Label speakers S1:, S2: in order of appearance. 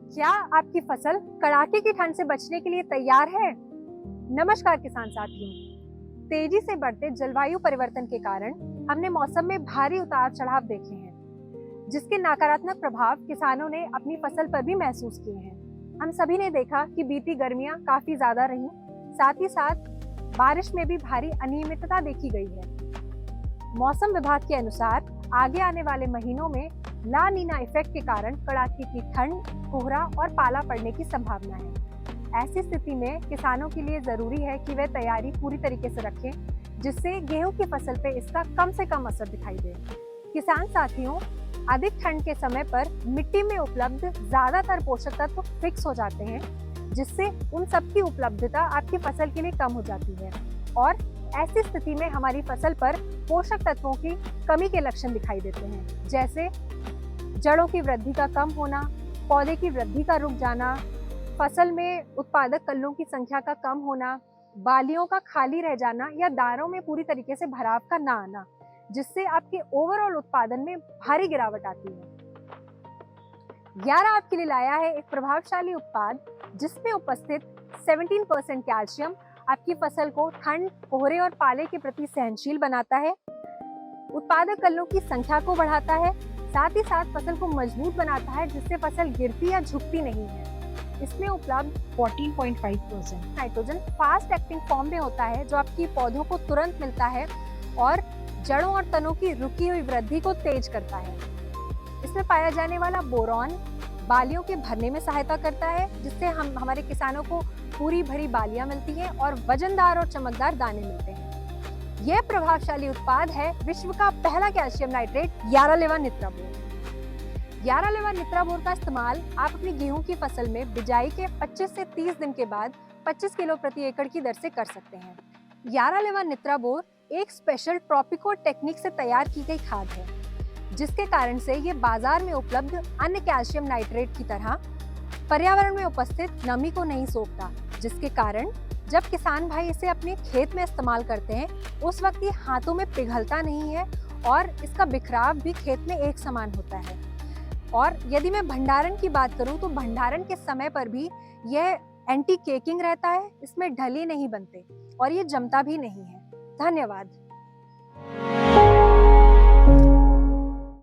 S1: क्या आपकी फसल कड़ाके की ठंड से बचने के लिए तैयार है? नमस्कार किसान साथियों। तेजी से बढ़ते जलवायु परिवर्तन के कारण हमने मौसम में भारी उतार चढ़ाव देखे हैं, जिसके नकारात्मक प्रभाव किसानों ने अपनी फसल पर भी महसूस किए हैं। हम सभी ने देखा कि बीती गर्मियां काफी ज्यादा रहीं, साथ ही साथ बारिश में भी भारी अनियमितता देखी गई है। मौसम विभाग के अनुसार आगे आने वाले महीनों में ला नीना इफेक्ट के कारण कड़ाके की ठंड, कोहरा और पाला पड़ने की संभावना है। ऐसी स्थिति में किसानों के लिए जरूरी है कि वे तैयारी पूरी तरीके से रखें, जिससे गेहूं की फसल पे इसका कम से कम असर दिखाई दे। किसान साथियों, अधिक ठंड के समय पर मिट्टी में उपलब्ध ज्यादातर पोषक तत्व फिक्स हो जाते हैं, जिससे उन सब की उपलब्धता आपकी फसल के लिए कम हो जाती है और ऐसी स्थिति में हमारी फसल पर पोषक तत्वों की कमी के लक्षण दिखाई देते हैं, जैसे जड़ों की वृद्धि का कम होना, पौधे की वृद्धि का रुक जाना, फसल में उत्पादक कल्लों की संख्या का कम होना, बालियों का खाली रह जाना या दानों में पूरी तरीके से भराव का ना आना, जिससे आपके ओवरऑल उत्पादन में भारी गिरावट आती है। यारा आपके लिए लाया है एक प्रभावशाली उत्पाद जिसमें उपस्थित 17% कैल्शियम आपकी फसल को ठंड, कोहरे और पाले के प्रति सहनशील बनाता है, उत्पादक कल्लों की संख्या को बढ़ाता है, साथ ही साथ फसल को मजबूत बनाता है, जिससे फसल गिरती या झुकती नहीं है। इसमें उपलब्ध
S2: 14.5%
S1: नाइट्रोजन फास्ट एक्टिंग फॉर्म में होता है, जो आपकी पौधों को तुरंत मिलता है और जड़ों और तनों की रुकी हुई वृद्धि को तेज करता है। इसमें पाया जाने वाला बोरॉन बालियों के भरने में सहायता करता है, जिससे हमारे किसानों को पूरी भरी बालियां मिलती हैं और वजनदार और चमकदार दाने मिलते हैं। यह प्रभावशाली उत्पाद है विश्व का पहला कैल्शियम नाइट्रेट यारालेवा नित्राबोर। यारालेवा नित्राबोर का इस्तेमाल आप अपनी गेहूं की फसल में बिजाई के 25 से 30 दिन के बाद 25 किलो प्रति एकड़ की दर से कर सकते हैं। यारालेवा नित्राबोर एक स्पेशल ट्रॉपिको टेक्निक से तैयार की गई खाद है, जिसके कारण से ये बाजार में उपलब्ध अन्य कैल्शियम नाइट्रेट की तरह पर्यावरण में उपस्थित नमी को नहीं सोखता, जिसके कारण जब किसान भाई इसे अपने खेत में इस्तेमाल करते हैं उस वक्त ये हाथों में पिघलता नहीं है और इसका बिखराव भी खेत में एक समान होता है। और यदि मैं भंडारण की बात करूं तो भंडारण के समय पर भी यह एंटी केकिंग रहता है, इसमें ढली नहीं बनते और ये जमता भी नहीं है। धन्यवाद।